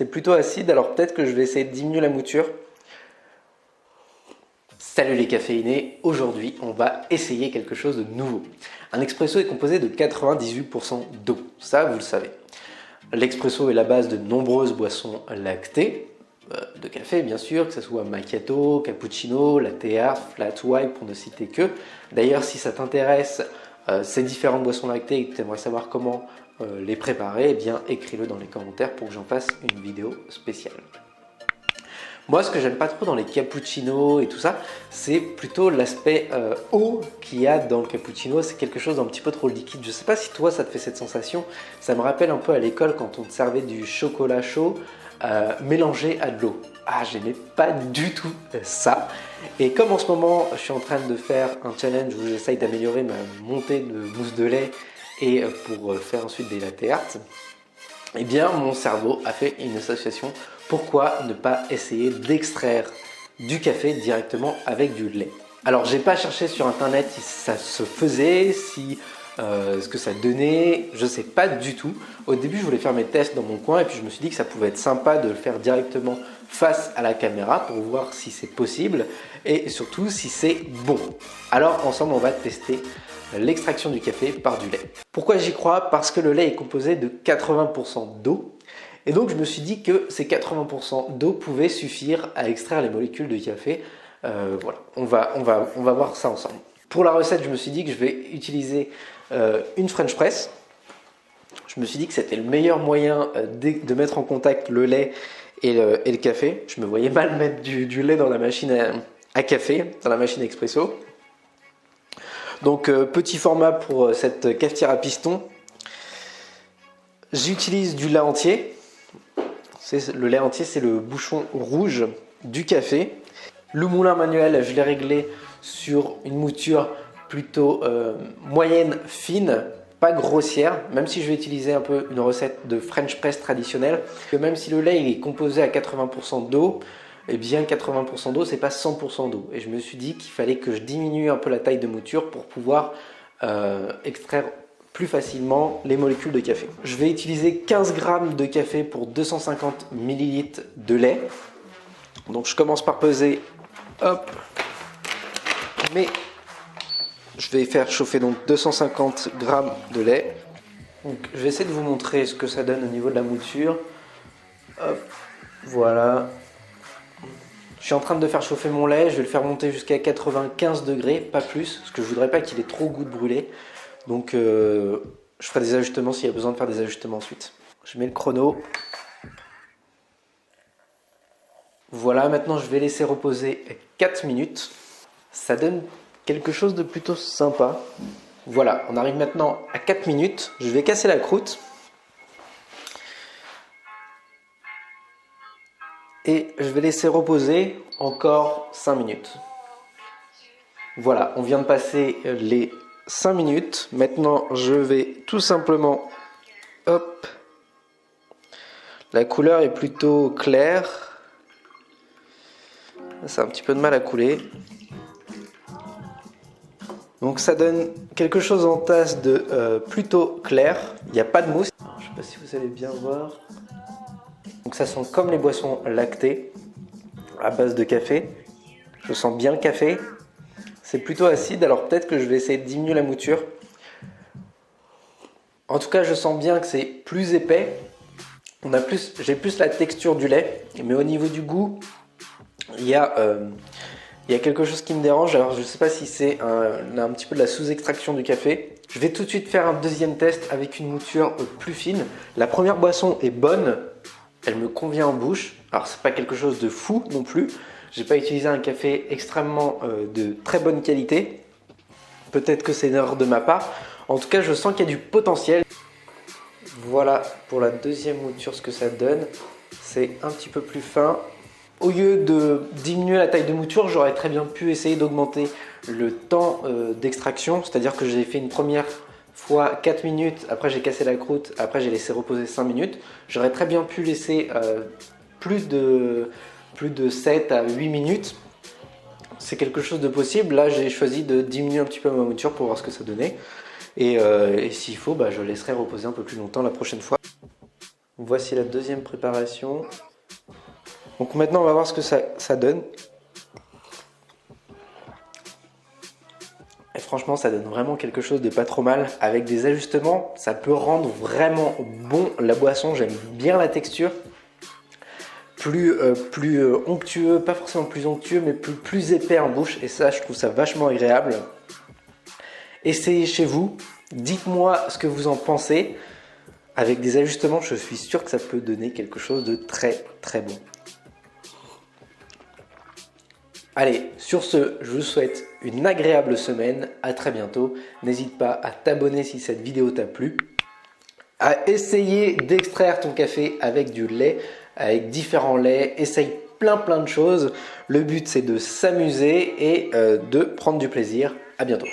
C'est plutôt acide, alors peut-être que je vais essayer de diminuer la mouture. Salut les caféinés, aujourd'hui on va essayer quelque chose de nouveau. Un expresso est composé de 98% d'eau, ça vous le savez. L'expresso est la base de nombreuses boissons lactées, de café bien sûr, que ce soit macchiato, cappuccino, latte art, flat white pour ne citer que. D'ailleurs si ça t'intéresse, ces différentes boissons lactées et que tu aimerais savoir comment les préparer, eh bien écris-le dans les commentaires pour que j'en fasse une vidéo spéciale. Moi, ce que j'aime pas trop dans les cappuccinos et tout ça, c'est plutôt l'aspect eau qu'il y a dans le cappuccino. C'est quelque chose d'un petit peu trop liquide. Je sais pas si toi, ça te fait cette sensation. Ça me rappelle un peu à l'école quand on te servait du chocolat chaud mélangé à de l'eau. Ah, j'aimais pas du tout ça. Et comme en ce moment, je suis en train de faire un challenge où j'essaye d'améliorer ma montée de mousse de lait et pour faire ensuite des latte art, eh bien, mon cerveau a fait une association. Pourquoi ne pas essayer d'extraire du café directement avec du lait? Alors, j'ai pas cherché sur internet si ça se faisait, si ce que ça donnait, je sais pas du tout. Au début, je voulais faire mes tests dans mon coin et puis je me suis dit que ça pouvait être sympa de le faire directement face à la caméra pour voir si c'est possible et surtout si c'est bon. Alors, ensemble, on va tester l'extraction du café par du lait. Pourquoi j'y crois? Parce que le lait est composé de 80% d'eau. Et donc je me suis dit que ces 80% d'eau pouvaient suffire à extraire les molécules de café. Voilà, on va voir ça ensemble. Pour la recette, je me suis dit que je vais utiliser une French press. Je me suis dit que c'était le meilleur moyen de mettre en contact le lait et le café. Je me voyais mal mettre du lait dans la machine à café, dans la machine expresso. Donc petit format pour cette cafetière à piston. J'utilise du lait entier. Le lait entier, c'est le bouchon rouge du café. Le moulin manuel, je l'ai réglé sur une mouture plutôt moyenne, fine, pas grossière. Même si je vais utiliser un peu une recette de French press traditionnelle. Que même si le lait est composé à 80% d'eau, eh bien 80% d'eau, c'est pas 100% d'eau. Et je me suis dit qu'il fallait que je diminue un peu la taille de mouture pour pouvoir extraire plus facilement les molécules de café. Je vais utiliser 15 g de café pour 250 ml de lait. Donc je commence par peser, hop, mais je vais faire chauffer donc 250 g de lait. Donc je vais essayer de vous montrer ce que ça donne au niveau de la mouture. Hop, voilà. Je suis en train de faire chauffer mon lait, je vais le faire monter jusqu'à 95 degrés, pas plus, parce que je voudrais pas qu'il ait trop goût de brûlé. Donc je ferai des ajustements s'il y a besoin de faire des ajustements ensuite. Je mets le chrono. Voilà, maintenant je vais laisser reposer 4 minutes. Ça donne quelque chose de plutôt sympa. Voilà, on arrive maintenant à 4 minutes. Je vais casser la croûte. Et je vais laisser reposer encore 5 minutes. Voilà, on vient de passer les 5 minutes. Maintenant, je vais tout simplement... Hop. La couleur est plutôt claire. C'est un petit peu de mal à couler. Donc ça donne quelque chose en tasse de plutôt clair. Il n'y a pas de mousse. Alors, je ne sais pas si vous allez bien voir. Donc ça sent comme les boissons lactées à base de café. Je sens bien le café. C'est plutôt acide, alors peut-être que je vais essayer de diminuer la mouture. En tout cas, je sens bien que c'est plus épais. J'ai plus la texture du lait, mais au niveau du goût, il y a quelque chose qui me dérange. Alors je ne sais pas si c'est un petit peu de la sous-extraction du café. Je vais tout de suite faire un deuxième test avec une mouture plus fine. La première boisson est bonne, elle me convient en bouche. Alors c'est pas quelque chose de fou non plus. J'ai pas utilisé un café extrêmement de très bonne qualité. Peut-être que c'est une erreur de ma part. En tout cas, je sens qu'il y a du potentiel. Voilà pour la deuxième mouture ce que ça donne. C'est un petit peu plus fin. Au lieu de diminuer la taille de mouture, j'aurais très bien pu essayer d'augmenter le temps d'extraction. C'est-à-dire que j'ai fait une première fois 4 minutes, après j'ai cassé la croûte, après j'ai laissé reposer 5 minutes. J'aurais très bien pu laisser plus de 7 à 8 minutes. C'est quelque chose de possible. Là, j'ai choisi de diminuer un petit peu ma mouture pour voir ce que ça donnait. Et s'il faut, je laisserai reposer un peu plus longtemps la prochaine fois. Voici la deuxième préparation. Donc maintenant on va voir ce que ça donne. Et franchement ça donne vraiment quelque chose de pas trop mal. Avec des ajustements, ça peut rendre vraiment bon la boisson. J'aime bien la texture. Plus onctueux, pas forcément plus onctueux, mais plus épais en bouche. Et ça, je trouve ça vachement agréable. Essayez chez vous. Dites-moi ce que vous en pensez. Avec des ajustements, je suis sûr que ça peut donner quelque chose de très très bon. Allez, sur ce, je vous souhaite une agréable semaine. À très bientôt. N'hésite pas à t'abonner si cette vidéo t'a plu. À essayer d'extraire ton café avec du lait, avec différents laits. Essaye plein de choses. Le but, c'est de s'amuser et de prendre du plaisir. À bientôt.